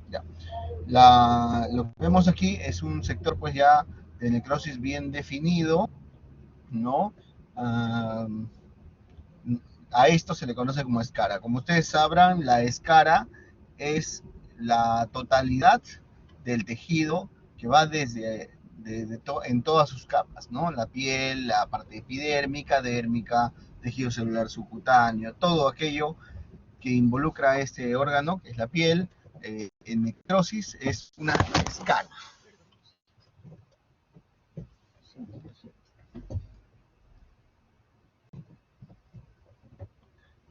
Ya. Lo que vemos aquí es un sector pues ya de necrosis bien definido, ¿no? Ah, a esto se le conoce como escara. Como ustedes sabrán, la escara es la totalidad del tejido que va en todas sus capas, ¿no? La piel, la parte epidérmica, dérmica, tejido celular subcutáneo, todo aquello que involucra este órgano, que es la piel, en necrosis es una escara.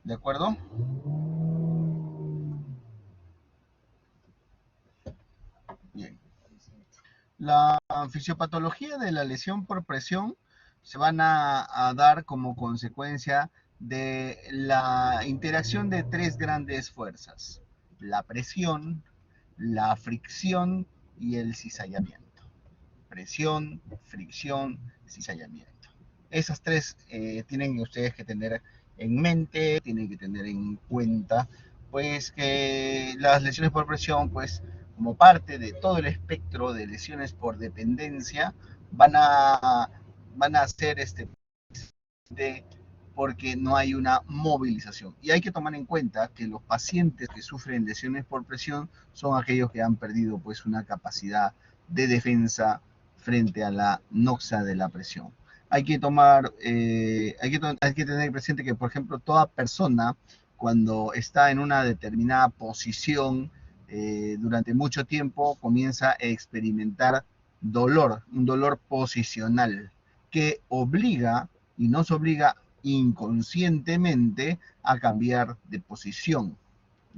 ¿De acuerdo? Bien. La fisiopatología de la lesión por presión se van a dar como consecuencia de la interacción de tres grandes fuerzas: la presión, la fricción y el cizallamiento. Presión, fricción, cizallamiento. Esas tres tienen ustedes que tener en mente, tienen que tener en cuenta, pues que las lesiones por presión, pues como parte de todo el espectro de lesiones por dependencia, van a, van a ser de, porque no hay una movilización. Y hay que tomar en cuenta que los pacientes que sufren lesiones por presión son aquellos que han perdido pues una capacidad de defensa frente a la noxa de la presión. Hay que tener presente que, por ejemplo, toda persona cuando está en una determinada posición durante mucho tiempo comienza a experimentar dolor, un dolor posicional que obliga y nos obliga inconscientemente a cambiar de posición.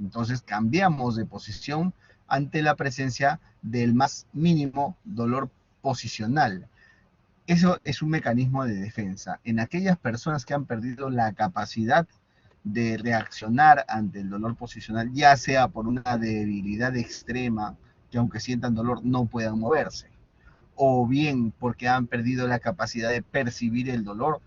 Entonces cambiamos de posición ante la presencia del más mínimo dolor posicional. Eso es un mecanismo de defensa. En aquellas personas que han perdido la capacidad de reaccionar ante el dolor posicional, ya sea por una debilidad extrema, que aunque sientan dolor no puedan moverse, o bien porque han perdido la capacidad de percibir el dolor,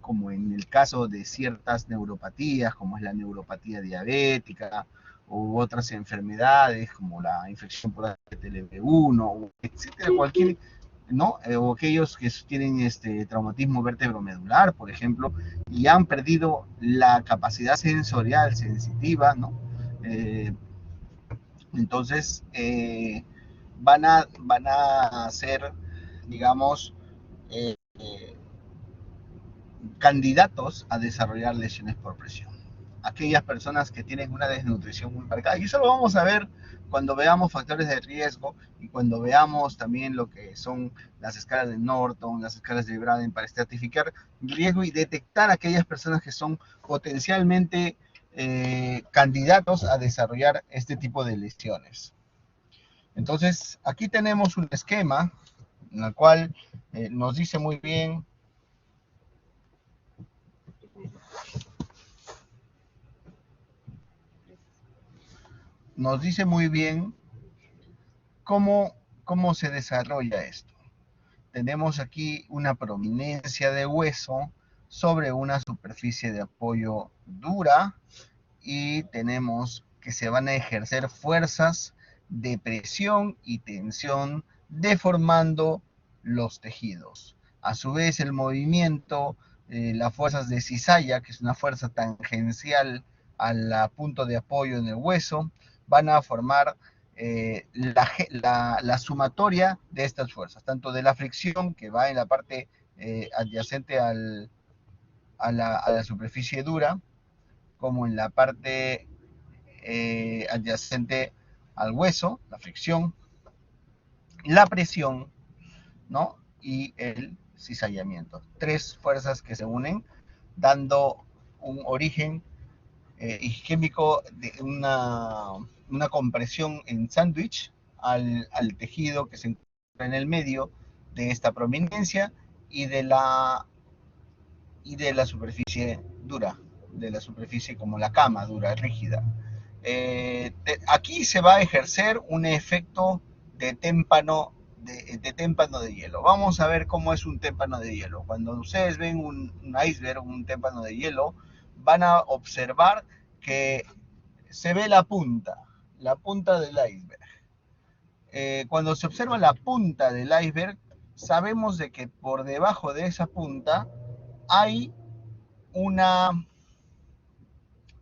como en el caso de ciertas neuropatías, como es la neuropatía diabética, u otras enfermedades como la infección por HTLV1, etcétera, cualquier, ¿no? O aquellos que tienen traumatismo vértebro-medular, por ejemplo, y han perdido la capacidad sensorial sensitiva, ¿no? Eh, entonces, van a ser, digamos, eh, candidatos a desarrollar lesiones por presión. Aquellas personas que tienen una desnutrición muy marcada. Y eso lo vamos a ver cuando veamos factores de riesgo y cuando veamos también lo que son las escalas de Norton, las escalas de Braden, para estratificar riesgo y detectar aquellas personas que son potencialmente candidatos a desarrollar este tipo de lesiones. Entonces, aquí tenemos un esquema en el cual nos dice muy bien cómo se desarrolla esto. Tenemos aquí una prominencia de hueso sobre una superficie de apoyo dura y tenemos que se van a ejercer fuerzas de presión y tensión deformando los tejidos. A su vez, el movimiento, las fuerzas de cizalla, que es una fuerza tangencial al punto de apoyo en el hueso, van a formar la sumatoria de estas fuerzas, tanto de la fricción que va en la parte adyacente a la superficie dura, como en la parte adyacente al hueso, la fricción, la presión, ¿no? Y el cizallamiento. Tres fuerzas que se unen, dando un origen isquémico de una compresión en sándwich al tejido que se encuentra en el medio de esta prominencia y de la superficie dura, de la superficie como la cama dura, rígida. Aquí se va a ejercer un efecto de témpano de hielo. Vamos a ver cómo es un témpano de hielo. Cuando ustedes ven un iceberg, un témpano de hielo, van a observar que se ve la punta del iceberg. Cuando se observa la punta del iceberg, sabemos de que por debajo de esa punta hay una,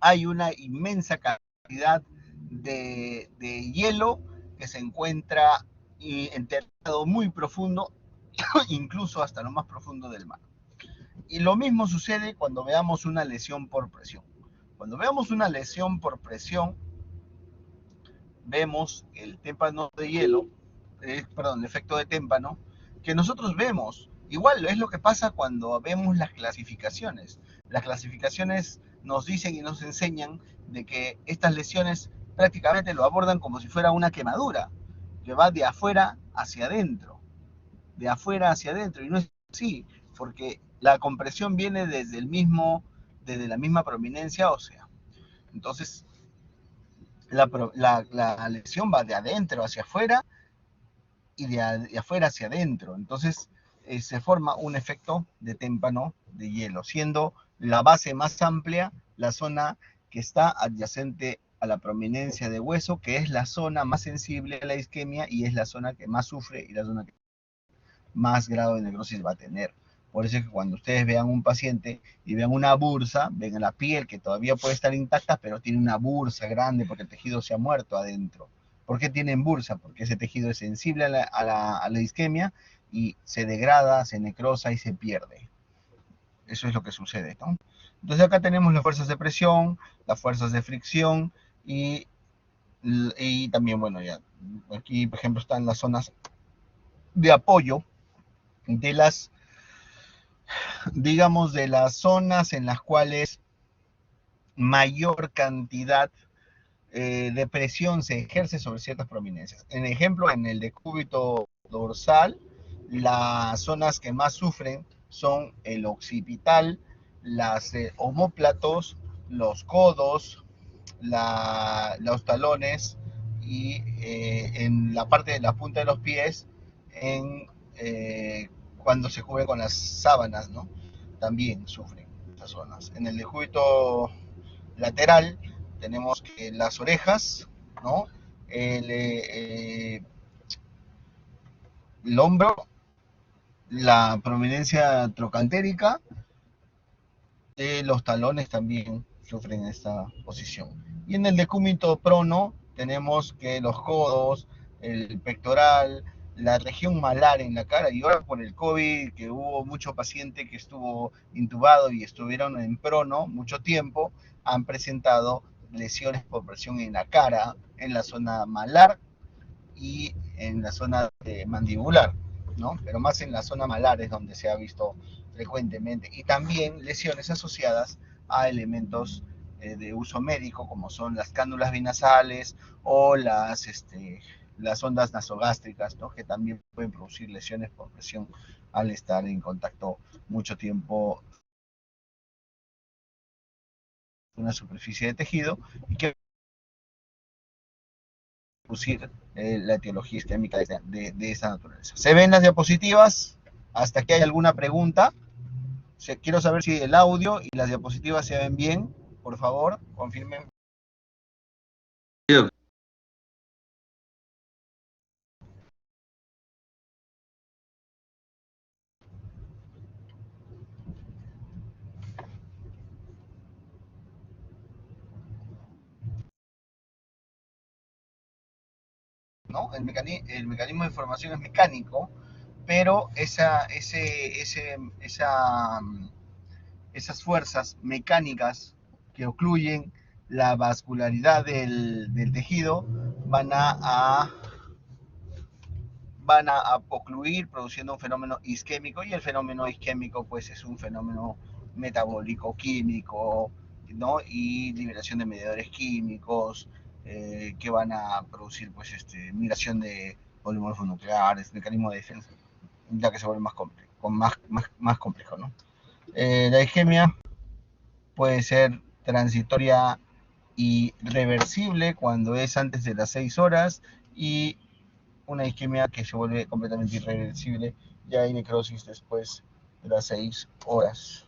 hay una inmensa cantidad de hielo que se encuentra enterrado muy profundo, incluso hasta lo más profundo del mar. Y lo mismo sucede cuando veamos una lesión por presión. Cuando veamos una lesión por presión, vemos el témpano de hielo, perdón, el efecto de témpano, que nosotros vemos. Igual es lo que pasa cuando vemos las clasificaciones. Las clasificaciones nos dicen y nos enseñan de que estas lesiones prácticamente lo abordan como si fuera una quemadura, que va de afuera hacia adentro, de afuera hacia adentro, y no es así, porque la compresión viene desde la misma prominencia ósea. Entonces, la lesión va de adentro hacia afuera y de afuera hacia adentro. Entonces se forma un efecto de témpano de hielo, siendo la base más amplia la zona que está adyacente a la prominencia de hueso, que es la zona más sensible a la isquemia y es la zona que más sufre y la zona que más grado de necrosis va a tener. Por eso es que cuando ustedes vean un paciente y vean una bursa, ven la piel que todavía puede estar intacta, pero tiene una bursa grande porque el tejido se ha muerto adentro. ¿Por qué tienen bursa? Porque ese tejido es sensible a la isquemia y se degrada, se necrosa y se pierde. Eso es lo que sucede, ¿no? Entonces acá tenemos las fuerzas de presión, las fuerzas de fricción y también, bueno, ya aquí por ejemplo están las zonas de apoyo de las, digamos, de las zonas en las cuales mayor cantidad de presión se ejerce sobre ciertas prominencias. En ejemplo, en el decúbito dorsal, las zonas que más sufren son el occipital, las omóplatos, los codos, los talones y en la parte de la punta de los pies, cuando se cubre con las sábanas, ¿no? También sufren esas zonas. En el decúbito lateral tenemos que las orejas, ¿no? El, el hombro, la prominencia trocantérica, los talones también sufren esta posición. Y en el decúbito prono tenemos que los codos, el pectoral, la región malar en la cara, y ahora por el COVID, que hubo mucho paciente que estuvo intubado y estuvieron en prono mucho tiempo, han presentado lesiones por presión en la cara, en la zona malar y en la zona mandibular, ¿no? Pero más en la zona malar es donde se ha visto frecuentemente. Y también lesiones asociadas a elementos de uso médico, como son las cánulas binasales o las ondas nasogástricas, ¿no? Que también pueden producir lesiones por presión al estar en contacto mucho tiempo con una superficie de tejido y que producir la etiología isquémica de esta naturaleza. ¿Se ven las diapositivas? ¿Hasta aquí hay alguna pregunta? Quiero saber si el audio y las diapositivas se ven bien. Por favor, confirmen. ¿No? El mecanismo de formación es mecánico, pero esas fuerzas mecánicas que ocluyen la vascularidad del tejido van a ocluir produciendo un fenómeno isquémico, y el fenómeno isquémico pues es un fenómeno metabólico químico, ¿no? Y liberación de mediadores químicos que van a producir pues migración de polímeros nucleares, mecanismo de defensa, ya que se vuelve más complejo, ¿no? La isquemia puede ser transitoria y reversible cuando es antes de las 6 horas, y una isquemia que se vuelve completamente irreversible, ya hay necrosis después de las 6 horas.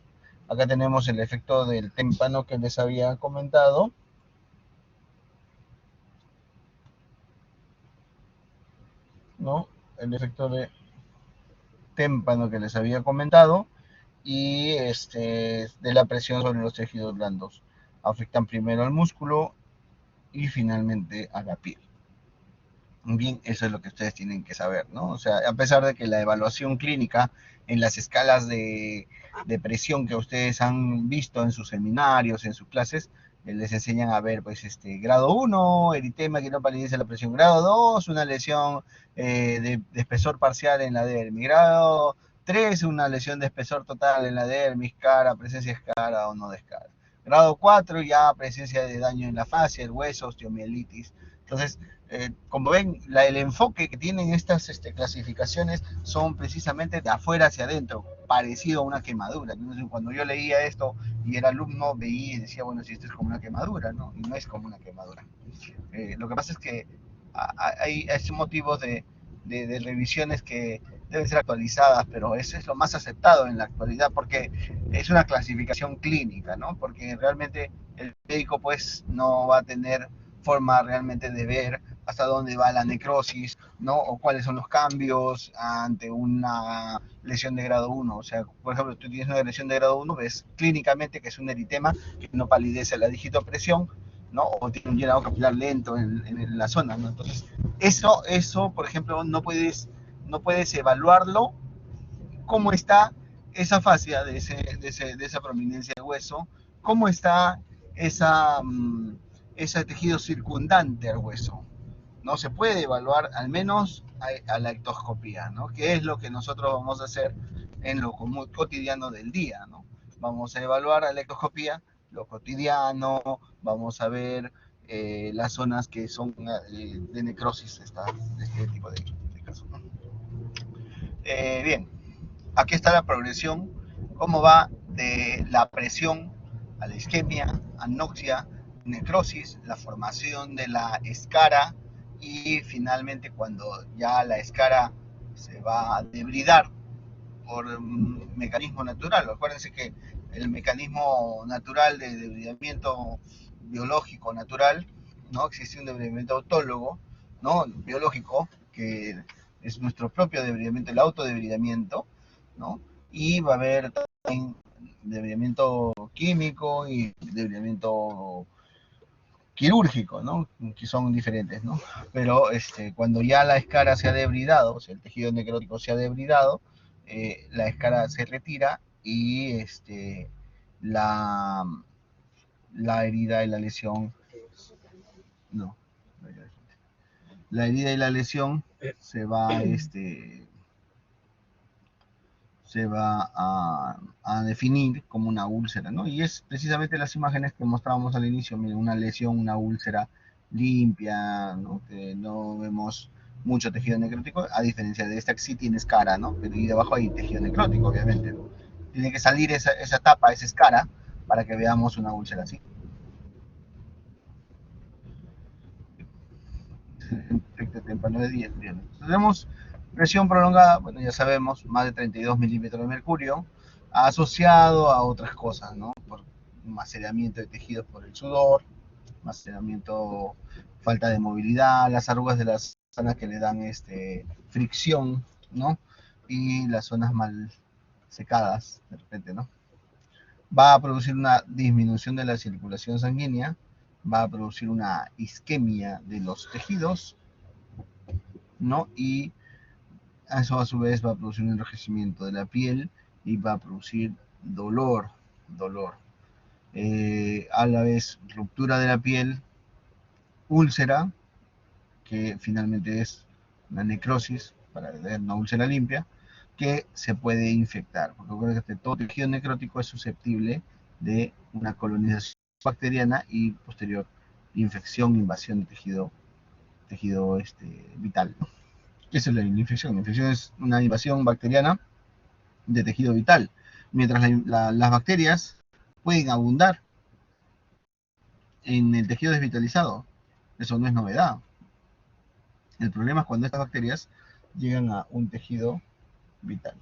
Acá tenemos el efecto del témpano que les había comentado. ¿no? El efecto de témpano que les había comentado y de la presión sobre los tejidos blandos. Afectan primero al músculo y finalmente a la piel. Bien, eso es lo que ustedes tienen que saber, ¿no? O sea, a pesar de que la evaluación clínica en las escalas de presión que ustedes han visto en sus seminarios, en sus clases, les enseñan a ver, pues, grado 1, eritema que no palidece la presión, grado 2, una lesión de espesor parcial en la dermis, grado 3, una lesión de espesor total en la dermis, cara, presencia de escara o no de escara. Grado 4, ya presencia de daño en la fascia, el hueso, osteomielitis. Entonces, como ven, el enfoque que tienen estas clasificaciones son precisamente de afuera hacia adentro, parecido a una quemadura. Entonces, cuando yo leía esto y era alumno, veía y decía, bueno, si esto es como una quemadura, ¿no? Y no es como una quemadura. Lo que pasa es que hay motivos de revisiones que deben ser actualizadas, pero eso es lo más aceptado en la actualidad porque es una clasificación clínica, ¿no? Porque realmente el médico pues no va a tener forma realmente de ver hasta dónde va la necrosis, ¿no? O cuáles son los cambios ante una lesión de grado 1. O sea, por ejemplo, tú tienes una lesión de grado 1, ves clínicamente que es un eritema que no palidece la digitopresión, ¿no? O tiene un llenado capilar lento en la zona, ¿no? Entonces, eso, por ejemplo, no puedes evaluarlo cómo está esa fascia de esa prominencia de hueso, cómo está esa, ese tejido circundante al hueso. No se puede evaluar al menos a la ectoscopía, ¿no? Que es lo que nosotros vamos a hacer en lo cotidiano del día, ¿no? Vamos a evaluar a la ectoscopía lo cotidiano, vamos a ver las zonas que son de necrosis de este tipo de casos, ¿no? Bien, aquí está la progresión, cómo va de la presión a la isquemia, anoxia, necrosis, la formación de la escara y finalmente cuando ya la escara se va a debridar por un mecanismo natural. Acuérdense que el mecanismo natural de debridamiento biológico natural, ¿no? Existe un debridamiento autólogo, ¿no? Biológico, que es nuestro propio debridamiento, el autodebridamiento, ¿no? Y va a haber también debridamiento químico y debridamiento quirúrgico, ¿no? Que son diferentes, ¿no? Pero cuando ya la escara se ha debridado, o sea, el tejido necrótico se ha debridado, la escara se retira y la, la herida y la lesión, no, la herida y la lesión se va, se va a definir como una úlcera, ¿no? Y es precisamente las imágenes que mostrábamos al inicio, miren, una lesión, una úlcera limpia, ¿no? Que no vemos mucho tejido necrótico, a diferencia de esta que sí tiene escara, ¿no? Pero y debajo hay tejido necrótico, obviamente, ¿no? Tiene que salir esa tapa, esa escara, para que veamos una úlcera así. Efecto témpano de 10, bien. Tenemos presión prolongada, bueno, ya sabemos, más de 32 milímetros de mercurio, asociado a otras cosas, ¿no? Por maceramiento de tejidos por el sudor, maceramiento, falta de movilidad, las arrugas de las zonas que le dan fricción, ¿no? Y las zonas mal secadas, de repente, ¿no? Va a producir una disminución de la circulación sanguínea, va a producir una isquemia de los tejidos, ¿no? Y eso a su vez va a producir un enrojecimiento de la piel y va a producir dolor. A la vez ruptura de la piel, úlcera, que finalmente es una necrosis para tener una úlcera limpia, que se puede infectar, porque todo tejido necrótico es susceptible de una colonización bacteriana y posterior infección, invasión de tejido vital. Esa es la infección. La infección es una invasión bacteriana de tejido vital, mientras las bacterias pueden abundar en el tejido desvitalizado. Eso no es novedad. El problema es cuando estas bacterias llegan a un tejido vital.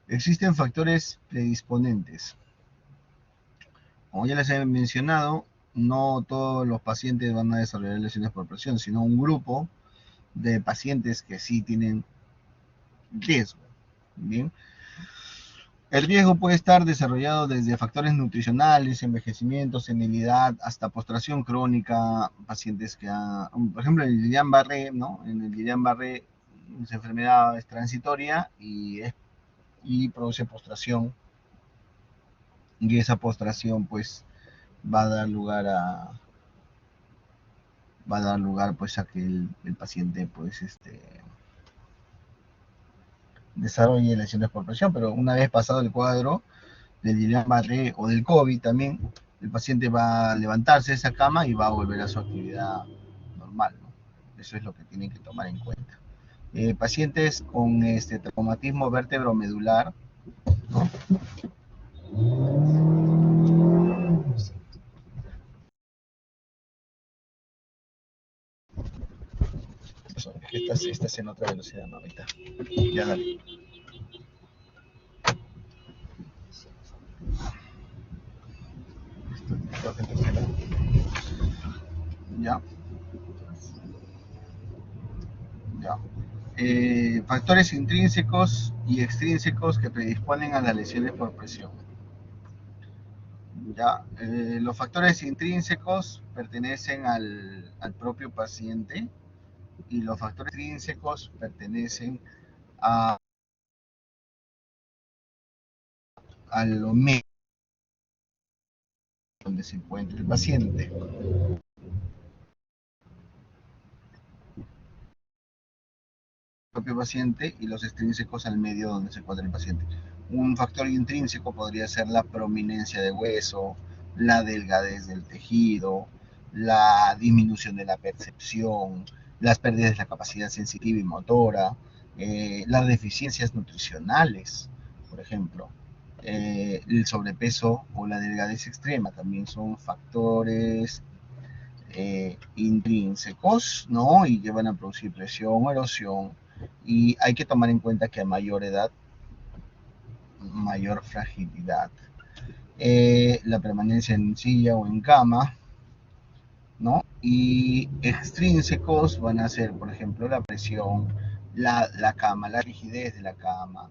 Existen factores predisponentes Como ya les he mencionado, no todos los pacientes van a desarrollar lesiones por presión, sino un grupo de pacientes que sí tienen riesgo. Bien. El riesgo puede estar desarrollado desde factores nutricionales, envejecimiento, senilidad, hasta postración crónica, pacientes que por ejemplo, el Guillain-Barré, ¿no? En el Guillain-Barré, esa enfermedad es transitoria y produce postración, y esa postración pues va a dar lugar pues a que el paciente pues desarrolle lesiones por presión, pero una vez pasado el cuadro del Guillain-Barré o del COVID también, el paciente va a levantarse de esa cama y va a volver a su actividad normal, ¿no? Eso es lo que tienen que tomar en cuenta. Pacientes con traumatismo vértebro-medular, ¿no? Eso, es que estás en otra velocidad, ¿no? Ahorita. Ya dale. Ya, ya. Factores intrínsecos y extrínsecos que predisponen a las lesiones por presión. Ya, los factores intrínsecos pertenecen al propio paciente y los factores extrínsecos pertenecen a lo medio donde se encuentra el paciente. Propio paciente y los extrínsecos al medio donde se encuentra el paciente. Un factor intrínseco podría ser la prominencia de hueso, la delgadez del tejido, la disminución de la percepción, las pérdidas de la capacidad sensitiva y motora, las deficiencias nutricionales, por ejemplo. El sobrepeso o la delgadez extrema también son factores intrínsecos, ¿no? Y que van a producir presión o erosión. Y hay que tomar en cuenta que a mayor edad, mayor fragilidad. La permanencia en silla o en cama, ¿no? Y extrínsecos van a ser, por ejemplo, la presión, la cama, la rigidez de la cama,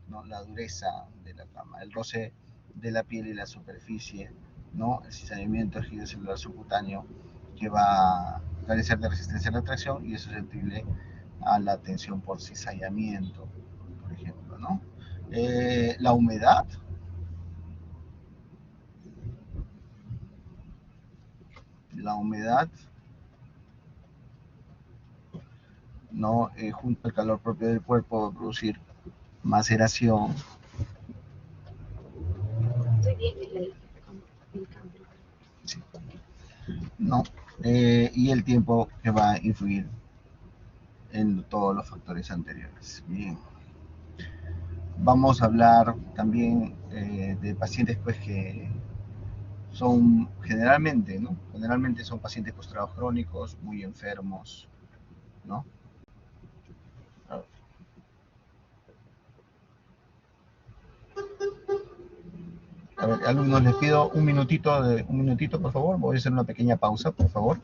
¿no? La dureza de la cama, el roce de la piel y la superficie, ¿no? El cizallamiento del tejido celular subcutáneo que va a carecer de resistencia a la tracción y es susceptible a la tensión por cizallamiento, por ejemplo, ¿no? La humedad, la humedad, ¿no? Junto al calor propio del cuerpo va a producir maceración, sí, ¿no? Y el tiempo que va a influir en todos los factores anteriores. Bien. Vamos a hablar también de pacientes pues que son generalmente, ¿no? Generalmente son pacientes postrados crónicos, muy enfermos, ¿no? A ver, alumnos, les pido un minutito, por favor. Voy a hacer una pequeña pausa, por favor.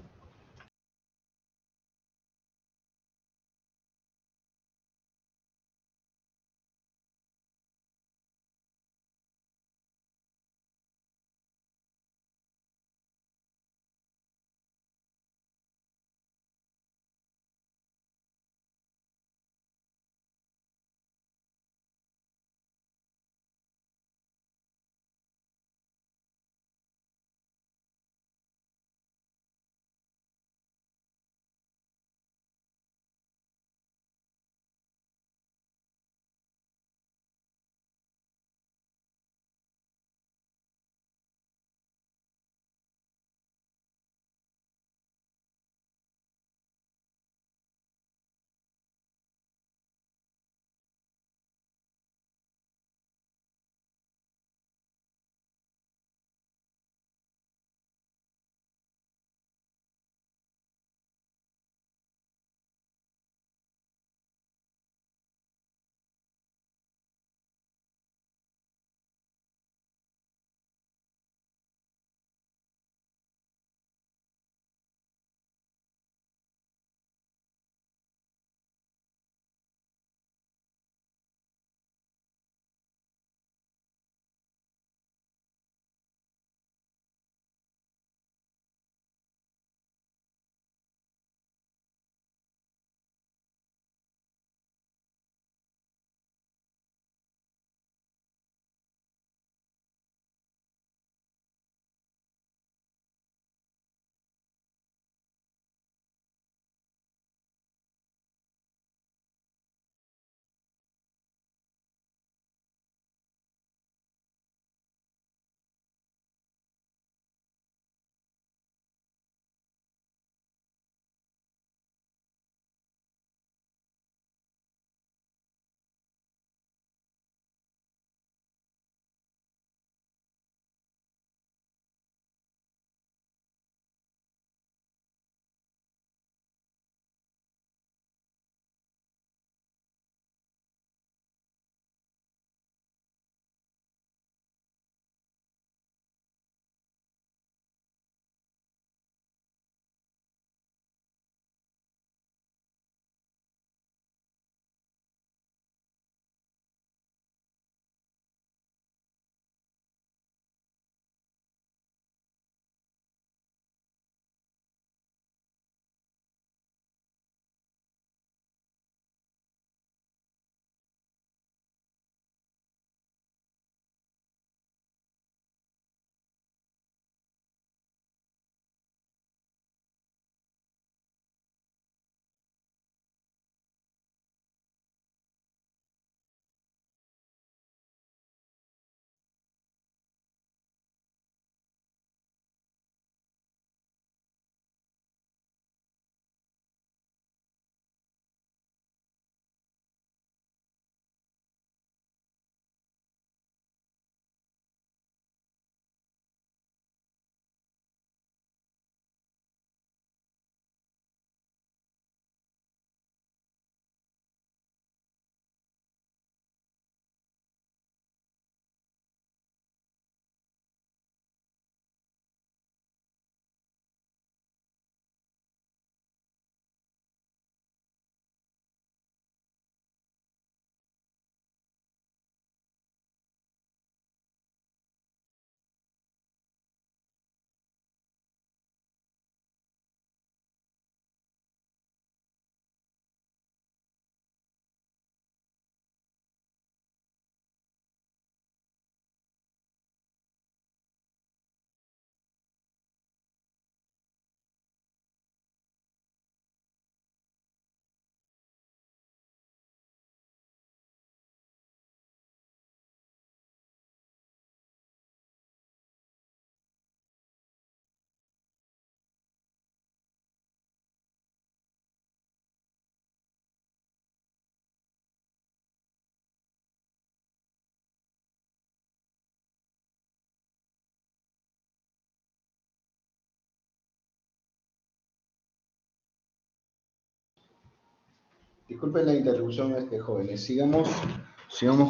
Disculpen la interrupción, jóvenes. Sigamos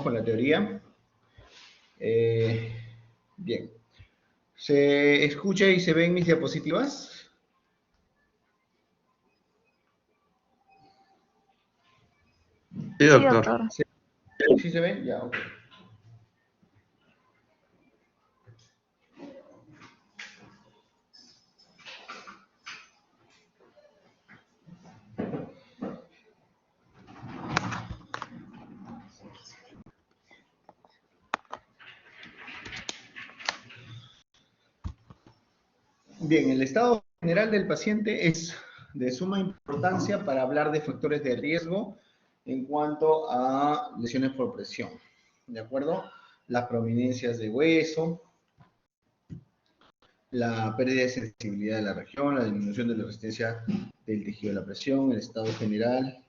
con la teoría. Bien. ¿Se escucha y se ven mis diapositivas? Sí, doctor. ¿Sí, ¿Sí se ven? Ya, ok. Bien, el estado general del paciente es de suma importancia para hablar de factores de riesgo en cuanto a lesiones por presión. ¿De acuerdo? Las prominencias de hueso, la pérdida de sensibilidad de la región, la disminución de la resistencia del tejido a la presión, el estado general.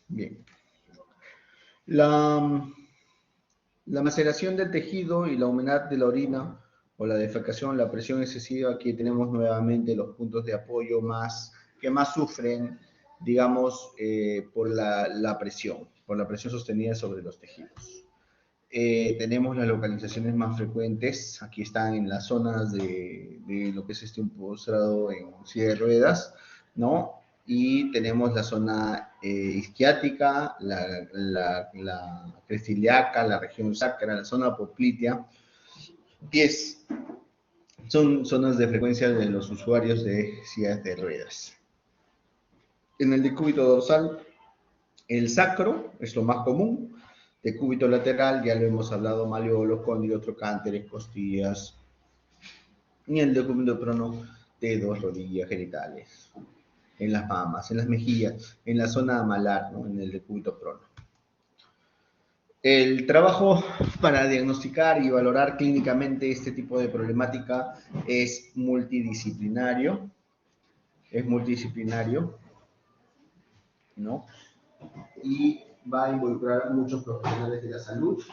Bien. La maceración del tejido y la humedad de la orina o la defecación, la presión excesiva, aquí tenemos nuevamente los puntos de apoyo que más sufren, digamos, por la presión sostenida sobre los tejidos. Tenemos las localizaciones más frecuentes, aquí están en las zonas de lo que es un postrado en silla de ruedas, ¿no? Y tenemos la zona isquiática, la crestiliaca, la región sacra, la zona poplitea, son zonas de frecuencia de los usuarios de sillas de ruedas. En el decúbito dorsal, el sacro es lo más común, decúbito lateral, ya lo hemos hablado, malleolos, cóndilos, trocánteres, costillas, y el decúbito prono, dedos, rodillas, genitales, en las mamas, en las mejillas, en la zona malar, ¿no? En el decúbito prono. El trabajo para diagnosticar y valorar clínicamente este tipo de problemática es multidisciplinario, ¿no? Y va a involucrar a muchos profesionales de la salud,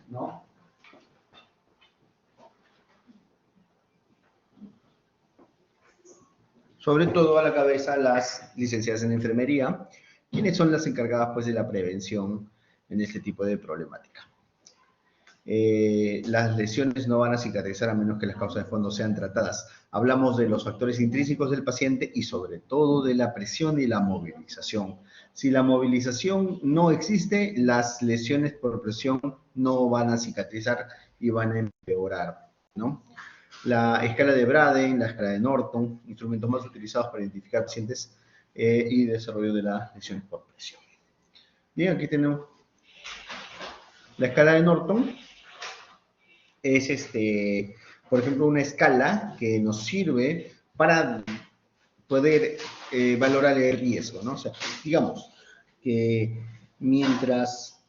¿no? Sobre todo a la cabeza las licenciadas en enfermería, quienes son las encargadas pues de la prevención en este tipo de problemática. Las lesiones no van a cicatrizar a menos que las causas de fondo sean tratadas. Hablamos de los factores intrínsecos del paciente y sobre todo de la presión y la movilización. Si la movilización no existe, las lesiones por presión no van a cicatrizar y van a empeorar, ¿no? La escala de Braden, la escala de Norton, instrumentos más utilizados para identificar pacientes y desarrollo de las lesiones por presión. Bien, aquí tenemos la escala de Norton. Es, por ejemplo, una escala que nos sirve para poder valorar el riesgo, ¿no? O sea, digamos que mientras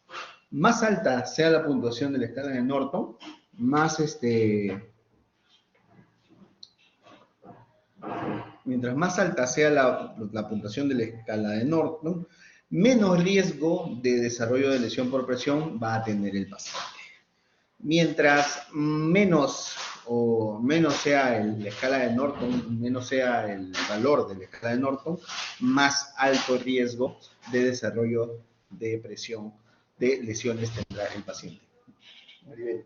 más alta sea la puntuación de la escala de Norton, mientras más alta sea la puntuación de la escala de Norton, menos riesgo de desarrollo de lesión por presión va a tener el paciente. Mientras menos sea la escala de Norton, menos sea el valor de la escala de Norton, más alto riesgo de desarrollo de presión, de lesiones tendrá el paciente. Maribel.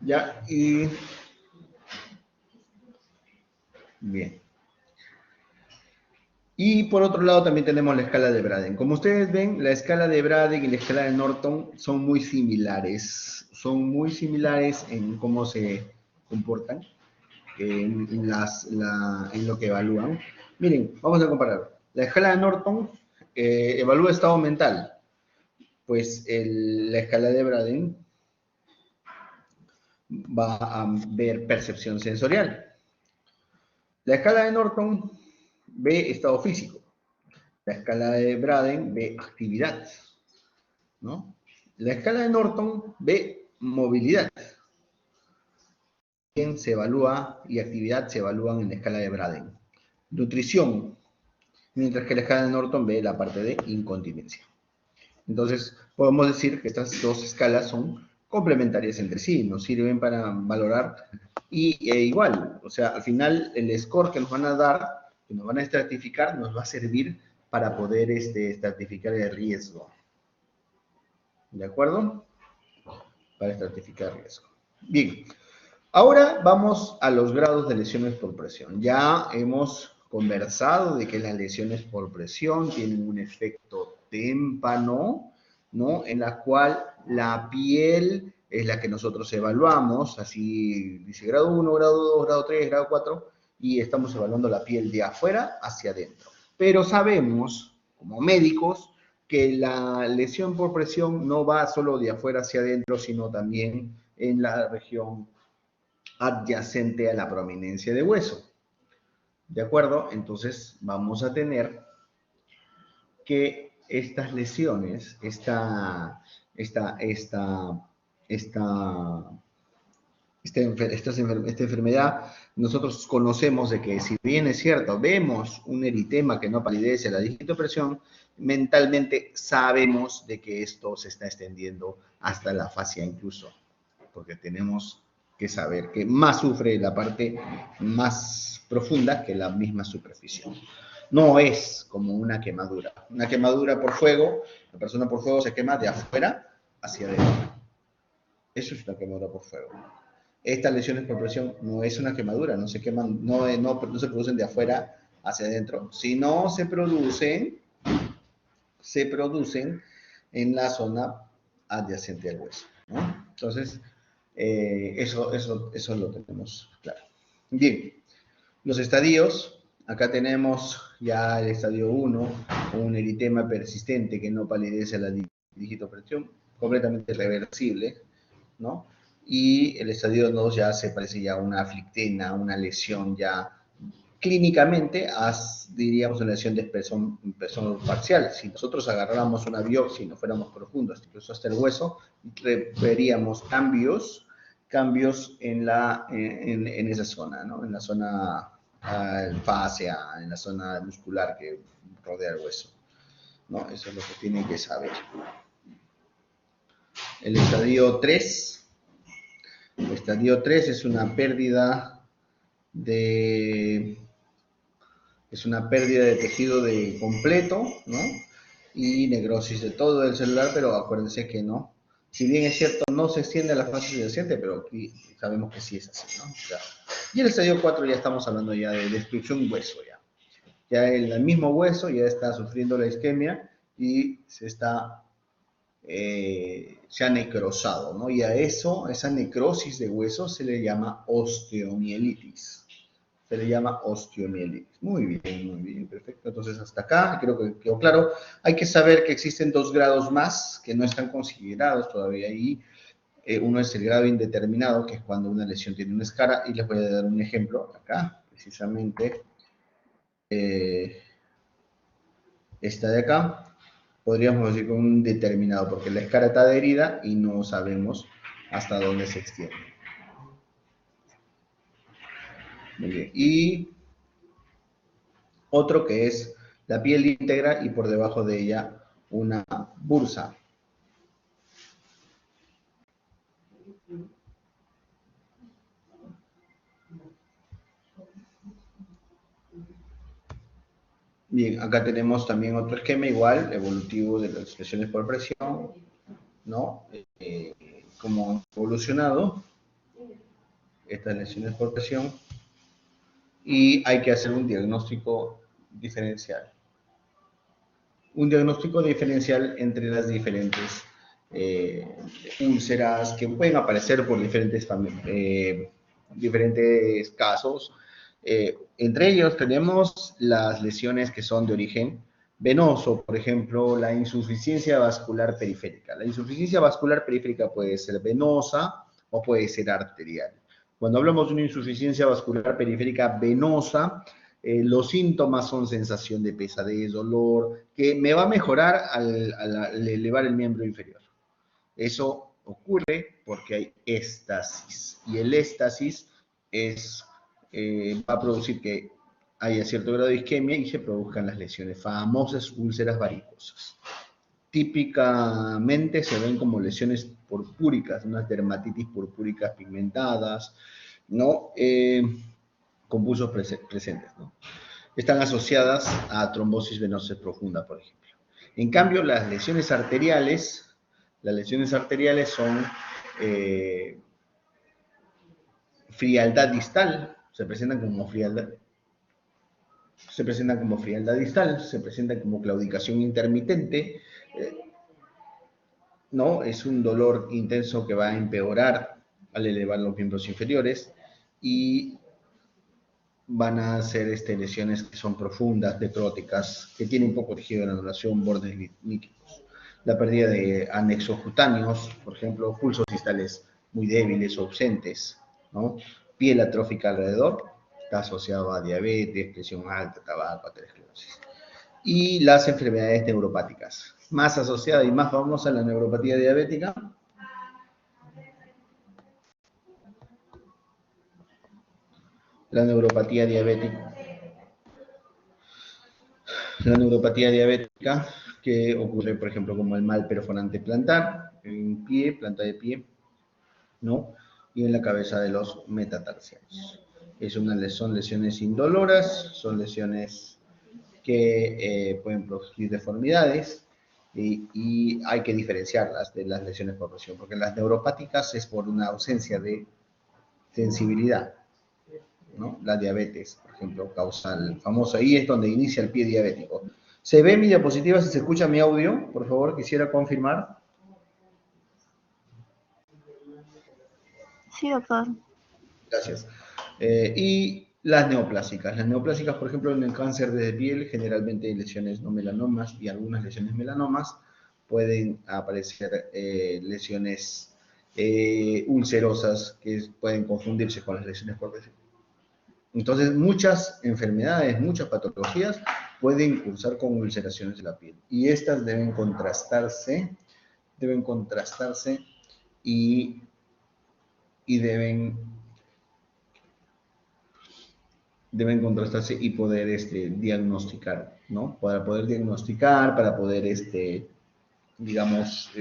Ya, y bien. Y por otro lado también tenemos la escala de Braden. Como ustedes ven, la escala de Braden y la escala de Norton son muy similares. Son muy similares en cómo se comportan, en lo que evalúan. Miren, vamos a comparar. La escala de Norton evalúa estado mental. Pues la escala de Braden va a ver percepción sensorial. La escala de Norton ve estado físico. La escala de Braden ve actividad, ¿no? La escala de Norton ve movilidad se evalúa y actividad se evalúan en la escala de Braden. Nutrición, mientras que la escala de Norton ve la parte de incontinencia. Entonces, podemos decir que estas dos escalas son complementarias entre sí, nos sirven para valorar y igual, o sea, al final el score que nos van a dar, que nos van a estratificar, nos va a servir para poder estratificar el riesgo. ¿De acuerdo? Para estratificar el riesgo. Bien, ahora vamos a los grados de lesiones por presión. Ya hemos conversado de que las lesiones por presión tienen un efecto témpano, ¿no? En la cual la piel es la que nosotros evaluamos, así dice grado 1, grado 2, grado 3, grado 4, y estamos evaluando la piel de afuera hacia adentro. Pero sabemos, como médicos, que la lesión por presión no va solo de afuera hacia adentro, sino también en la región adyacente a la prominencia de hueso. ¿De acuerdo? Entonces vamos a tener que estas lesiones, esta enfermedad, nosotros conocemos de que si bien es cierto, vemos un eritema que no palidece a la digitopresión, mentalmente sabemos de que esto se está extendiendo hasta la fascia incluso, porque tenemos que saber que más sufre la parte más profunda que la misma superficie. No es como una quemadura. Una quemadura por fuego, la persona por fuego se quema de afuera hacia adentro. Eso es una quemadura por fuego. Estas lesiones por presión no es una quemadura, no se queman, no se producen de afuera hacia adentro, sino se producen en la zona adyacente al hueso, ¿no? Entonces, eso lo tenemos claro. Bien, los estadios, acá tenemos ya el estadio 1, un eritema persistente que no palidece a la digitopresión, completamente reversible, ¿no? Y el estadio 2 ya se parece ya a una aflictena, una lesión ya clínicamente, diríamos una lesión de espesor parcial. Si nosotros agarráramos una biopsia y no fuéramos profundos, incluso hasta el hueso, veríamos cambios en esa zona, ¿no? En la zona fascia, en la zona muscular que rodea el hueso, ¿no? Eso es lo que tienen que saber. El estadio 3 es una pérdida de tejido completo, ¿no? Y necrosis de todo el celular, pero acuérdense que no. Si bien es cierto, no se extiende a la fase subyacente, pero aquí sabemos que sí es así, ¿no? O sea, y el estadio 4 ya estamos hablando ya de destrucción hueso, ya. Ya el mismo hueso ya está sufriendo la isquemia y se ha necrosado, ¿no? Y a esa necrosis de hueso se le llama osteomielitis. Se le llama osteomielitis. Muy bien, perfecto. Entonces, hasta acá, creo que quedó claro. Hay que saber que existen 2 grados más que no están considerados todavía ahí. Uno es el grado indeterminado, que es cuando una lesión tiene una escara, y les voy a dar un ejemplo acá, precisamente. Esta de acá, podríamos decir con un determinado, porque la escara está adherida y no sabemos hasta dónde se extiende. Muy bien. Y otro que es la piel íntegra y por debajo de ella una bursa. Bien, acá tenemos también otro esquema igual, evolutivo de las lesiones por presión, ¿no? Como han evolucionado estas lesiones por presión. Y hay que hacer un diagnóstico diferencial. Un diagnóstico diferencial entre las diferentes úlceras que pueden aparecer por diferentes casos. Entre ellos tenemos las lesiones que son de origen venoso, por ejemplo, la insuficiencia vascular periférica. La insuficiencia vascular periférica puede ser venosa o puede ser arterial. Cuando hablamos de una insuficiencia vascular periférica venosa, los síntomas son sensación de pesadez, dolor, que me va a mejorar al elevar el miembro inferior. Eso ocurre porque hay éstasis. Y el éstasis va a producir que haya cierto grado de isquemia y se produzcan las lesiones, famosas úlceras varicosas. Típicamente se ven como lesiones purpúricas, unas dermatitis purpúricas pigmentadas, ¿no? Con pulsos presentes, ¿no? Están asociadas a trombosis venosa profunda, por ejemplo. En cambio, las lesiones arteriales son frialdad distal, se presentan como frialdad distal, se presentan como claudicación intermitente, ¿no? Es un dolor intenso que va a empeorar al elevar los miembros inferiores y van a ser lesiones que son profundas, necróticas, que tienen poco tejido de granulación, bordes líquidos. La pérdida de anexos cutáneos, por ejemplo, pulsos distales muy débiles o ausentes, ¿no? Piel atrófica alrededor, está asociado a diabetes, presión alta, tabaco, aterosclerosis. Y las enfermedades neuropáticas, más asociada y más famosa a la neuropatía diabética. La neuropatía diabética que ocurre, por ejemplo, como el mal perforante plantar, en pie, planta de pie, ¿no? Y en la cabeza de los metatarsianos. Son lesiones indoloras, son lesiones que pueden producir deformidades y hay que diferenciarlas de las lesiones por presión, porque las neuropáticas es por una ausencia de sensibilidad, ¿no? La diabetes, por ejemplo, causa el famoso, ahí es donde inicia el pie diabético. ¿Se ve mi diapositiva? Si se escucha mi audio, por favor, quisiera confirmar. Sí, doctor. Gracias. Y las neoplásicas. Las neoplásicas, por ejemplo, en el cáncer de piel, generalmente lesiones no melanomas y algunas lesiones melanomas, pueden aparecer lesiones ulcerosas que pueden confundirse con las lesiones por presión. Entonces, muchas enfermedades, muchas patologías pueden cursar con ulceraciones de la piel. Y estas deben contrastarse y deben contrastarse y poder diagnosticar, ¿no? Para poder diagnosticar, para poder, digamos,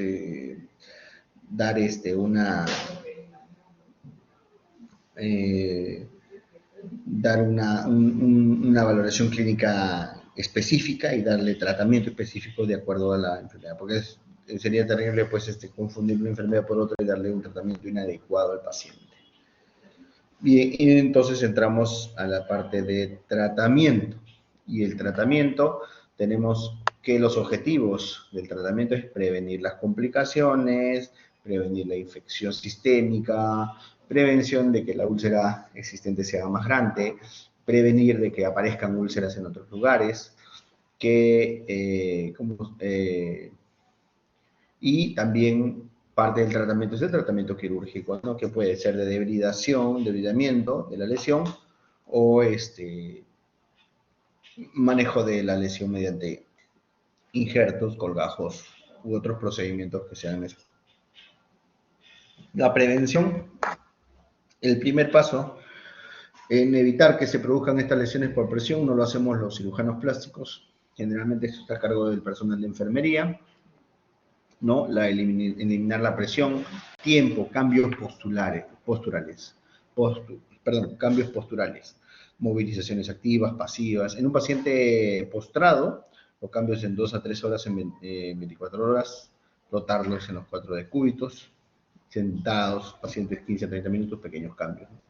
dar una valoración clínica específica y darle tratamiento específico de acuerdo a la enfermedad, porque sería terrible pues confundir una enfermedad por otra y darle un tratamiento inadecuado al paciente. Bien, y entonces entramos a la parte de tratamiento. Y el tratamiento, tenemos que los objetivos del tratamiento es prevenir las complicaciones, prevenir la infección sistémica, prevención de que la úlcera existente sea más grande, prevenir de que aparezcan úlceras en otros lugares, y también parte del tratamiento es el tratamiento quirúrgico, ¿no? Que puede ser de debridamiento de la lesión o manejo de la lesión mediante injertos, colgajos u otros procedimientos que sean necesarios. La prevención, el primer paso en evitar que se produzcan estas lesiones por presión, no lo hacemos los cirujanos plásticos, generalmente esto está a cargo del personal de enfermería, ¿no? Eliminar la presión, tiempo, cambios posturales, movilizaciones activas, pasivas. En un paciente postrado, los cambios en 2 a 3 horas en 24 horas, rotarlos en los 4 decúbitos, sentados, pacientes 15 a 30 minutos, pequeños cambios, ¿no?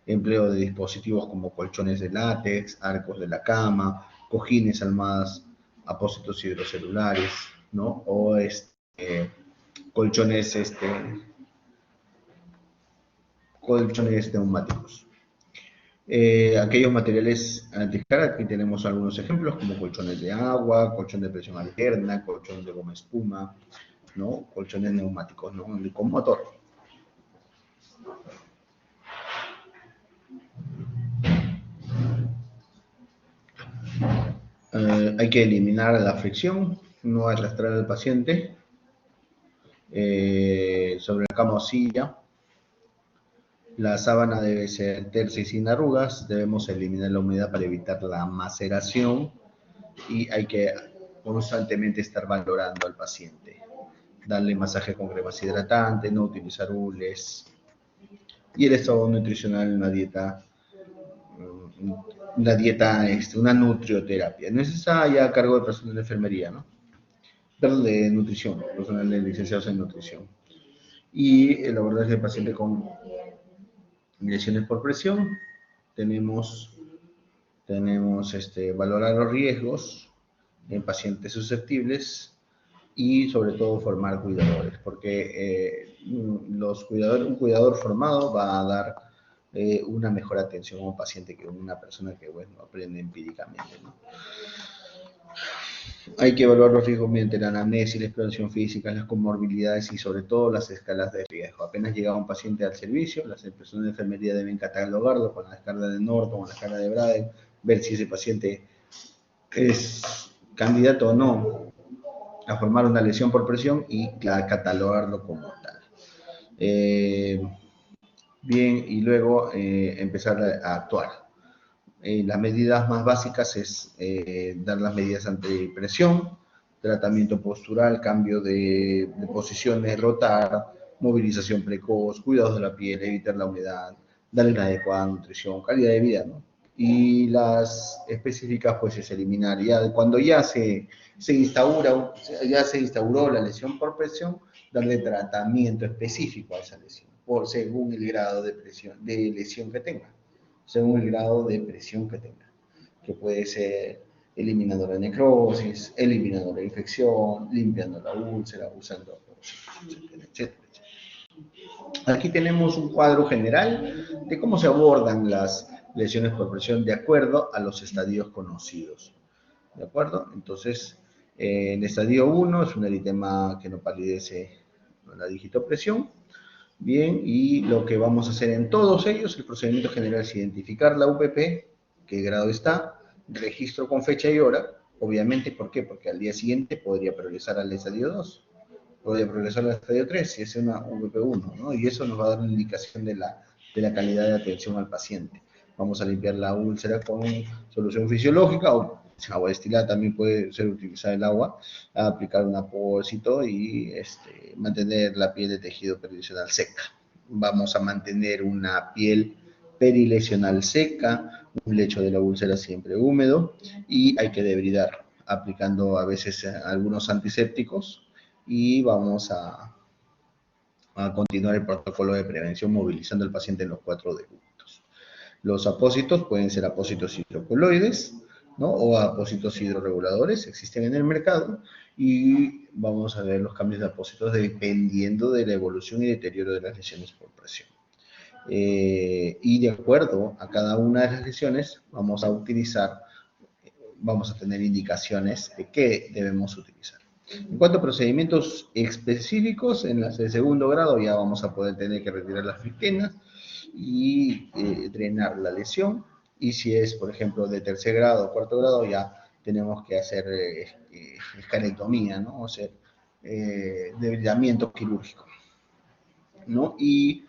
Empleo de dispositivos como colchones de látex, arcos de la cama, cojines, almohadas, apósitos hidrocelulares, ¿no? O colchones neumáticos. Aquellos materiales antiescalar, aquí tenemos algunos ejemplos como colchones de agua, colchón de presión alterna, colchón de goma espuma, ¿no? Colchones neumáticos, ¿no? Con motor. Hay que eliminar la fricción, no arrastrar al paciente. sobre la cama o silla. La sábana debe ser tersa y sin arrugas. Debemos eliminar la humedad para evitar la maceración y hay que constantemente estar valorando al paciente. Darle masaje con cremas hidratantes, no utilizar hules. Y el estado nutricional, una nutrioterapia. No es esa ya a cargo del personal de enfermería, ¿no? Perdón, de nutrición, personal de licenciados en nutrición. Y el abordaje del paciente con lesiones por presión. Tenemos valorar los riesgos en pacientes susceptibles y sobre todo formar cuidadores, porque un cuidador formado va a dar una mejor atención a un paciente que una persona que, bueno, aprende empíricamente, ¿no? Hay que evaluar los riesgos mediante la anamnesis, la exploración física, las comorbilidades y sobre todo las escalas de riesgo. Apenas llega un paciente al servicio, las personas de enfermería deben catalogarlo con la escala de Norton, con la escala de Braden, ver si ese paciente es candidato o no a formar una lesión por presión y catalogarlo como tal. Bien, y luego empezar a actuar. Las medidas más básicas es dar las medidas antipresión, tratamiento postural, cambio de posiciones, rotar, movilización precoz, cuidados de la piel, evitar la humedad, darle una adecuada nutrición, calidad de vida, ¿no? Y las específicas, pues es eliminar. Ya cuando ya se instauró la lesión por presión, darle tratamiento específico a esa lesión, según el grado de lesión que tenga, según el grado de presión que tenga, que puede ser eliminando la necrosis, eliminando la infección, limpiando la úlcera, usando, etcétera, etcétera. Aquí tenemos un cuadro general de cómo se abordan las lesiones por presión de acuerdo a los estadios conocidos. ¿De acuerdo? Entonces, el estadio 1 es un eritema que no palidece la digitopresión. Bien, y lo que vamos a hacer en todos ellos, el procedimiento general es identificar la UPP, qué grado está, registro con fecha y hora, obviamente, ¿por qué? Porque al día siguiente podría progresar al estadio 2, podría progresar al estadio 3, si es una UPP 1, ¿no? Y eso nos va a dar una indicación de la calidad de atención al paciente. Vamos a limpiar la úlcera con solución fisiológica o agua destilada, también puede ser utilizada el agua, a aplicar un apósito y mantener la piel de tejido perilesional seca. Vamos a mantener una piel perilesional seca, un lecho de la úlcera siempre húmedo y hay que debridar, aplicando a veces algunos antisépticos y vamos a continuar el protocolo de prevención movilizando al paciente en los 4 decúbitos. Los apósitos pueden ser apósitos hidrocoloides, ¿no? O apósitos hidroreguladores, existen en el mercado y vamos a ver los cambios de apósitos dependiendo de la evolución y deterioro de las lesiones por presión. Y de acuerdo a cada una de las lesiones vamos a tener indicaciones de qué debemos utilizar. En cuanto a procedimientos específicos, en las de segundo grado ya vamos a poder tener que retirar las fistenas y drenar la lesión. Y si es, por ejemplo, de tercer grado o cuarto grado, ya tenemos que hacer escalectomía, ¿no? O sea, debridamiento quirúrgico, ¿no? Y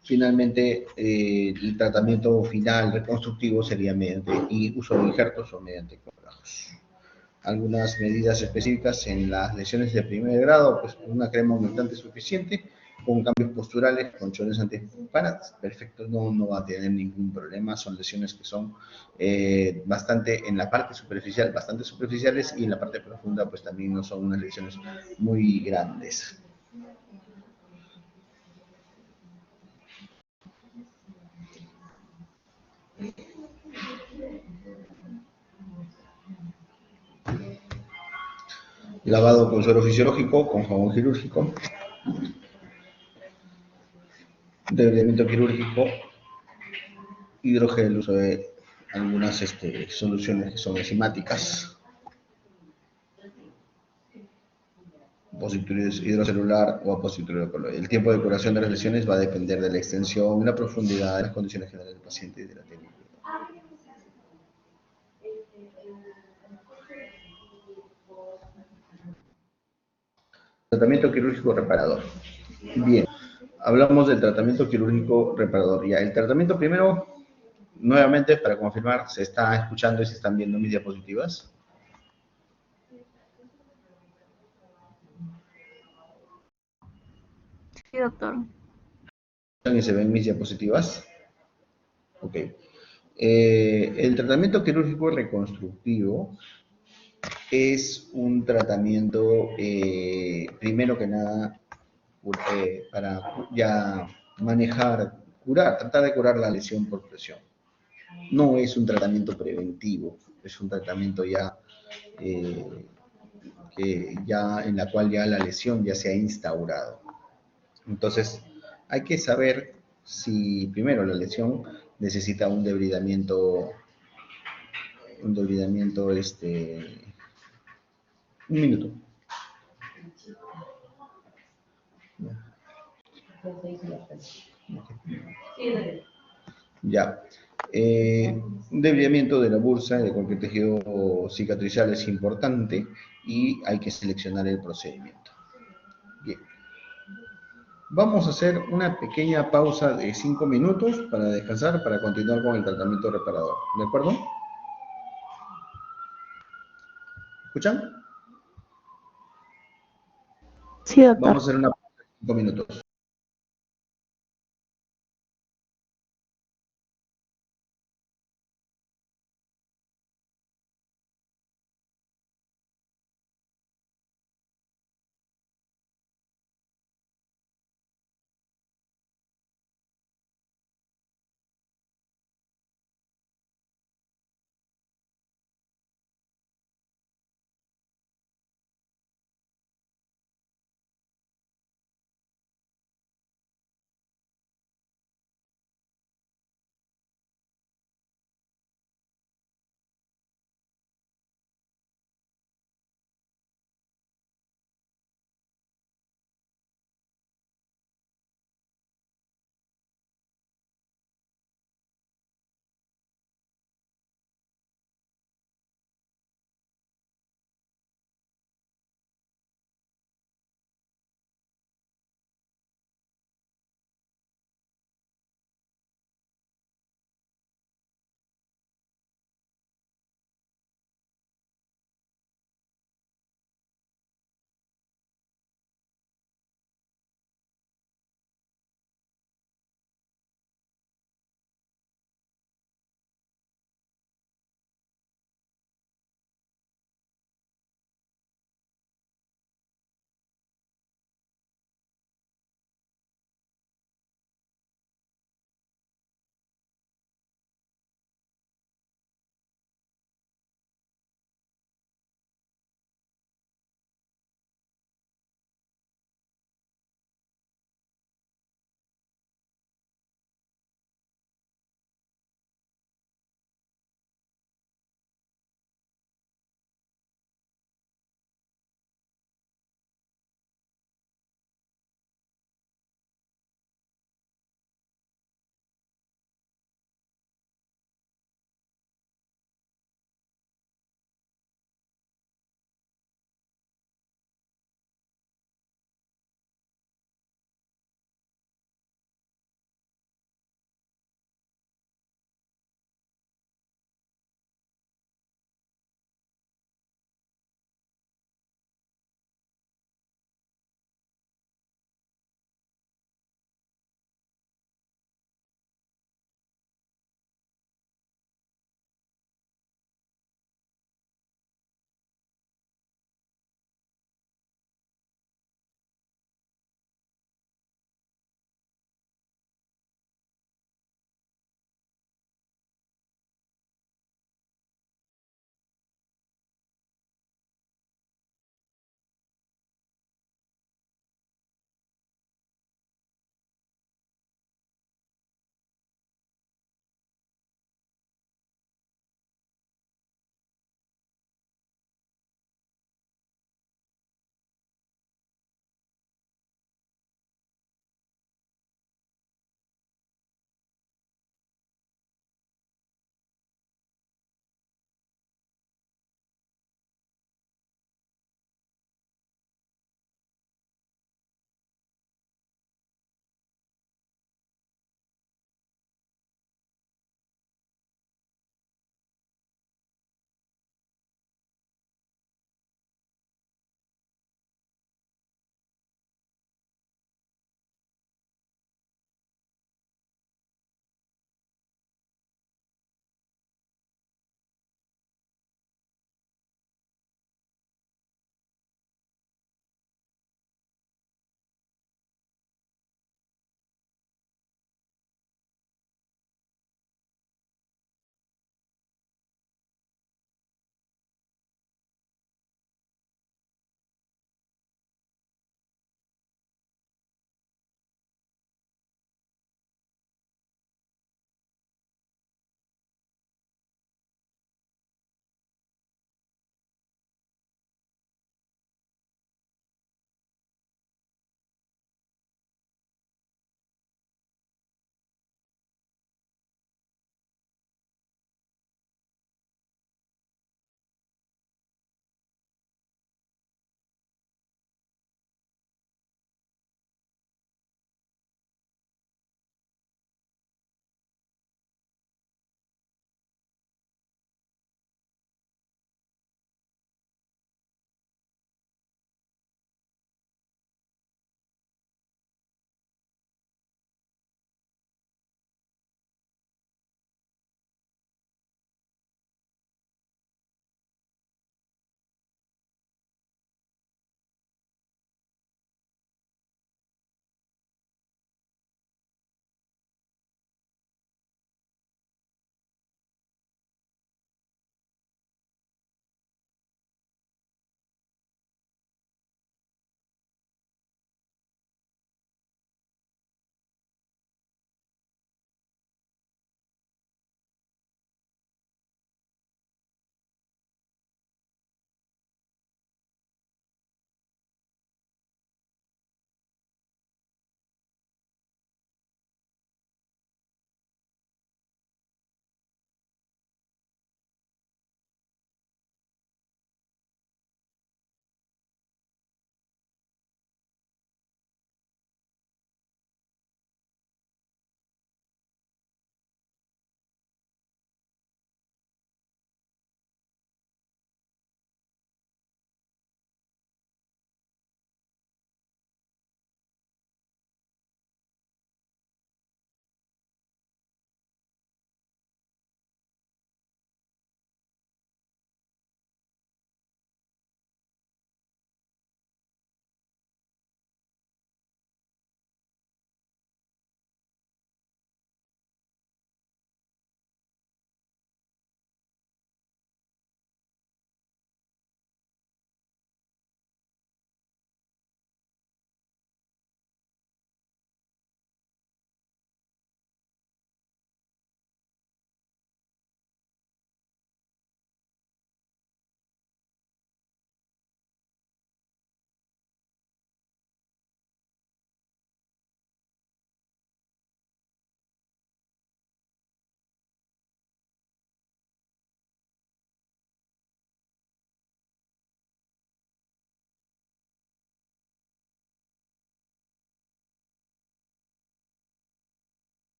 finalmente, el tratamiento final reconstructivo sería mediante uso de injertos o mediante cortajos. Algunas medidas específicas en las lesiones de primer grado, pues una crema aumentante es suficiente, con cambios posturales, con chones antihispanas, perfecto, no va a tener ningún problema. Son lesiones que son en la parte superficial, bastante superficiales, y en la parte profunda, pues también no son unas lesiones muy grandes. Lavado con suero fisiológico, con jabón quirúrgico. Debridamiento quirúrgico, hidrogel, uso de algunas soluciones que son enzimáticas. Apósito hidrocelular o apósito hidrocoloide. El tiempo de curación de las lesiones va a depender de la extensión, la profundidad de las condiciones generales del paciente y de la técnica. Tratamiento quirúrgico reparador. Bien, hablamos del tratamiento quirúrgico reparador. Ya, el tratamiento primero, nuevamente, para confirmar, se está escuchando y se están viendo mis diapositivas. Sí, doctor. ¿Y se ven mis diapositivas? Ok. El tratamiento quirúrgico reconstructivo es un tratamiento, primero que nada, para ya manejar, curar, tratar de curar la lesión por presión. No es un tratamiento preventivo, es un tratamiento ya, en la cual ya la lesión ya se ha instaurado. Entonces, hay que saber si primero la lesión necesita un debridamiento, un minuto. Ya. Un debridamiento de la bursa de cualquier tejido cicatrizal es importante y hay que seleccionar el procedimiento. Bien. Vamos a hacer una pequeña pausa de 5 minutos para descansar, para continuar con el tratamiento reparador. ¿De acuerdo? ¿Escuchan? Sí, doctor. Vamos a hacer una pausa de 5 minutos.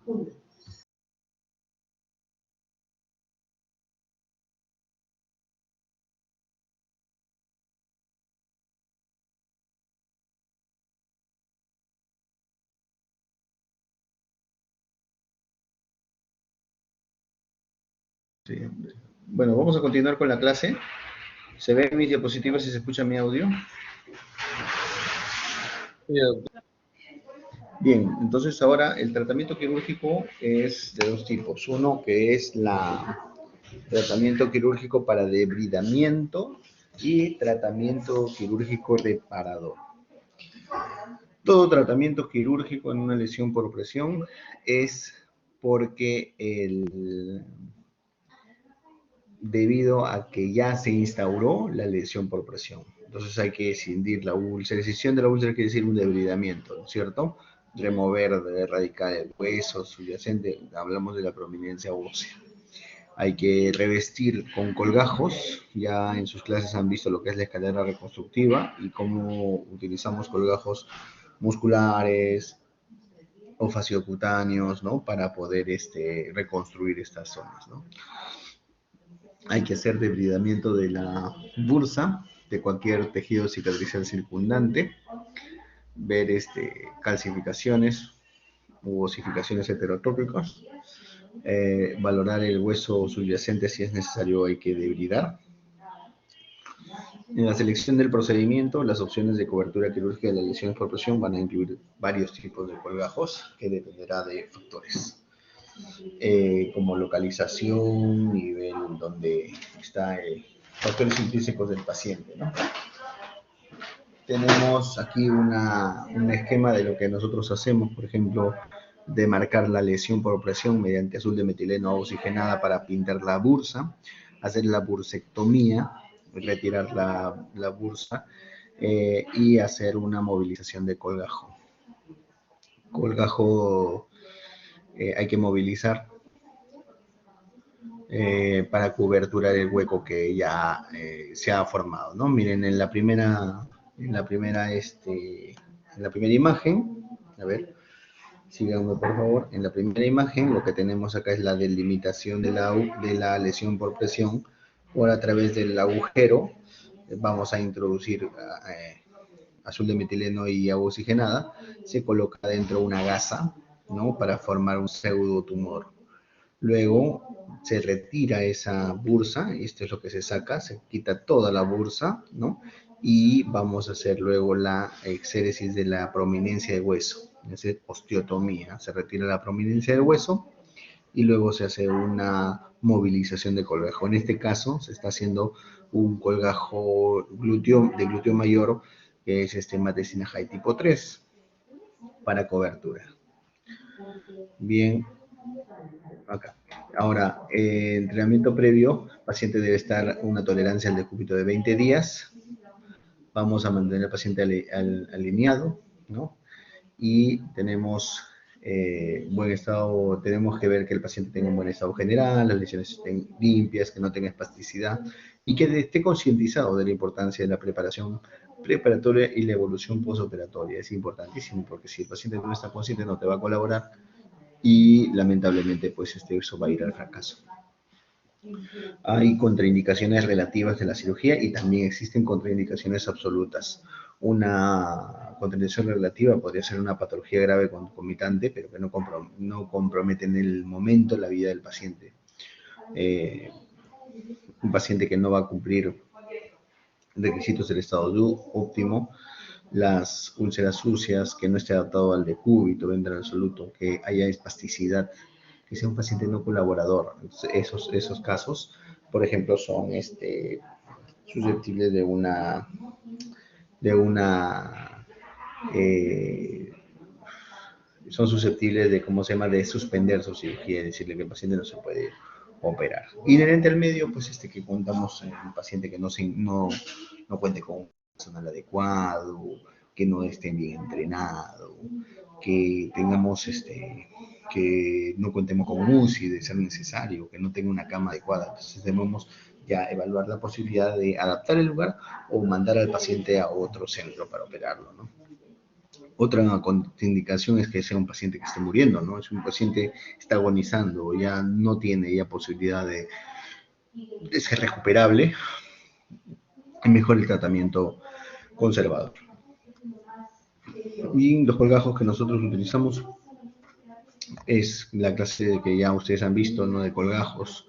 Sí. Bueno, vamos a continuar con la clase. ¿Se ven mis diapositivas y se escucha mi audio? Sí, doctor. Bien, entonces ahora el tratamiento quirúrgico es de dos tipos. Uno que es tratamiento quirúrgico para debridamiento y tratamiento quirúrgico reparador. Todo tratamiento quirúrgico en una lesión por presión es porque debido a que ya se instauró la lesión por presión. Entonces hay que escindir la úlcera. Escisión de la úlcera quiere decir un debridamiento, ¿cierto? Remover, erradicar el hueso subyacente, hablamos de la prominencia ósea. Hay que revestir con colgajos, ya en sus clases han visto lo que es la escalera reconstructiva y cómo utilizamos colgajos musculares o fasciocutáneos, ¿no? Para poder reconstruir estas zonas, ¿no? Hay que hacer debridamiento de la bursa, de cualquier tejido cicatricial circundante, ver calcificaciones u osificaciones heterotópicas, valorar el hueso subyacente si es necesario, hay que debridar. En la selección del procedimiento, las opciones de cobertura quirúrgica de las lesiones por presión van a incluir varios tipos de colgajos que dependerá de factores. Como localización, nivel donde está factores intrínsecos del paciente, ¿no? Tenemos aquí un esquema de lo que nosotros hacemos, por ejemplo, de marcar la lesión por presión mediante azul de metileno oxigenada para pintar la bursa, hacer la bursectomía, retirar la bursa y hacer una movilización de colgajo. Colgajo hay que movilizar para coberturar el hueco que ya se ha formado, ¿no? Miren, en la primera imagen, a ver, síganme por favor, en la primera imagen lo que tenemos acá es la delimitación de la lesión por presión, por a través del agujero vamos a introducir azul de metileno y agua oxigenada, se coloca dentro una gasa, ¿no? Para formar un pseudotumor. Luego se retira esa bursa, y esto es lo que se saca, se quita toda la bursa, ¿no? Y vamos a hacer luego la exéresis de la prominencia de hueso, es decir, osteotomía. Se retira la prominencia del hueso y luego se hace una movilización de colgajo. En este caso se está haciendo un colgajo de glúteo mayor, que es Matresina High tipo 3, para cobertura. Bien, acá. Ahora, entrenamiento previo, el paciente debe estar una tolerancia al decúbito de 20 días. Vamos a mantener al paciente alineado, ¿no? Y tenemos buen estado, tenemos que ver que el paciente tenga un buen estado general, las lesiones estén limpias, que no tenga espasticidad y que esté concientizado de la importancia de la preparación preparatoria y la evolución postoperatoria. Es importantísimo porque si el paciente no está consciente no te va a colaborar y lamentablemente pues eso va a ir al fracaso. Hay contraindicaciones relativas de la cirugía y también existen contraindicaciones absolutas. Una contraindicación relativa podría ser una patología grave concomitante, pero que no compromete en el momento la vida del paciente. Un paciente que no va a cumplir requisitos del estado óptimo, las úlceras sucias, que no esté adaptado al decúbito, ventral absoluto, que haya espasticidad, que sea un paciente no colaborador. Entonces, esos casos, por ejemplo, son susceptibles son susceptibles de, ¿cómo se llama?, de suspender su cirugía, es decirle que el paciente no se puede operar. Inherente al medio, pues que contamos en un paciente que no cuente con un personal adecuado, que no esté bien entrenado, que tengamos que no contemos con un UCI de ser necesario, que no tenga una cama adecuada. Entonces debemos ya evaluar la posibilidad de adaptar el lugar o mandar al paciente a otro centro para operarlo, ¿no? Otra contraindicación es que sea un paciente que esté muriendo, ¿no? Es un paciente que está agonizando, ya no tiene ya posibilidad de ser recuperable, es mejor el tratamiento conservador. Y los colgajos que nosotros utilizamos es la clase que ya ustedes han visto, ¿no? De colgajos.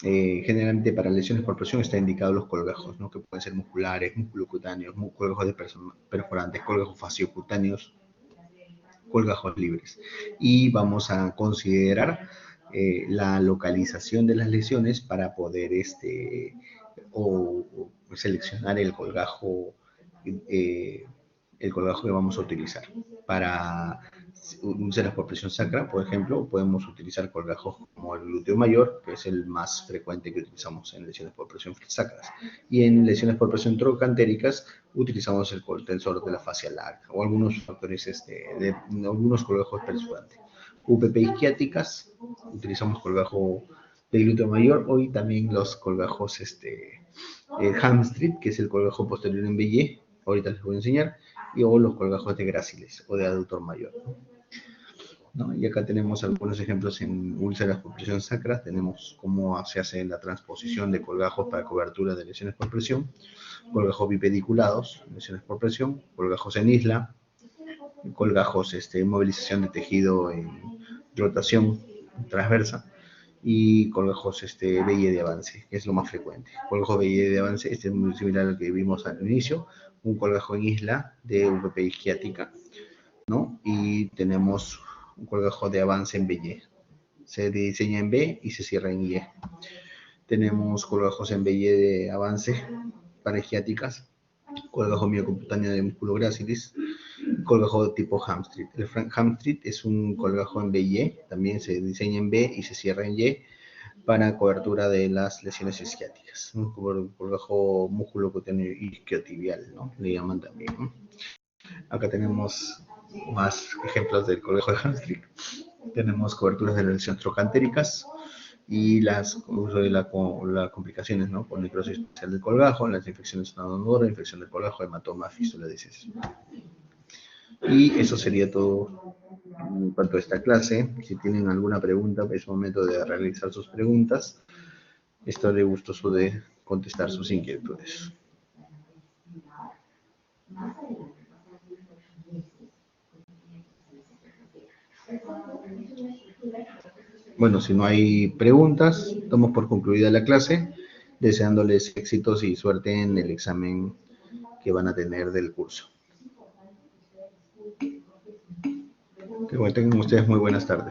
Generalmente para lesiones por presión está indicado los colgajos, ¿no? Que pueden ser musculares, musculocutáneos, colgajos de perforantes, colgajos fasciocutáneos, colgajos libres. Y vamos a considerar la localización de las lesiones para poder seleccionar el colgajo que vamos a utilizar. Para úlceras por presión sacra, por ejemplo, podemos utilizar colgajos como el glúteo mayor, que es el más frecuente que utilizamos en lesiones por presión sacras. Y en lesiones por presión trocantéricas utilizamos el tensor de la fascia larga o algunos factores algunos colgajos perforantes. UPP isquiáticas, utilizamos colgajo de glúteo mayor, hoy también los colgajos hamstring, que es el colgajo posterior en BY, ahorita les voy a enseñar, o los colgajos de gráciles o de aductor mayor, ¿no? Y acá tenemos algunos ejemplos en úlceras por presión sacra. Tenemos cómo se hace la transposición de colgajos para cobertura de lesiones por presión, colgajos bipediculados, lesiones por presión, colgajos en isla, colgajos movilización de tejido en rotación transversa, y colgajos BI de avance, que es lo más frecuente. Colgajo BI de avance, es muy similar al que vimos al inicio, un colgajo en isla de UPP isquiática, ¿no? Y tenemos un colgajo de avance en BY. Se diseña en B y se cierra en Y. Tenemos colgajos en BY de avance para isquiáticas, colgajo miocutáneo de músculo grácilis, colgajo de tipo hamstring. El hamstring es un colgajo en BY, también se diseña en B y se cierra en Y para cobertura de las lesiones isquiáticas. Un colgajo músculo cutáneo isquiotibial, ¿no? Le llaman también, ¿no? Acá tenemos más ejemplos del colgajo de hamstring. Tenemos coberturas de las lesiones trocantéricas y las complicaciones, ¿no? Por necrosis parcial del colgajo, las infecciones nododoras, infección del colgajo, hematoma, fístula, disesis. Y eso sería todo en cuanto a esta clase. Si tienen alguna pregunta, es momento de realizar sus preguntas. Estaré gustoso de contestar sus inquietudes. Bueno, si no hay preguntas, damos por concluida la clase, deseándoles éxitos y suerte en el examen que van a tener del curso. Que tengan ustedes muy buenas tardes.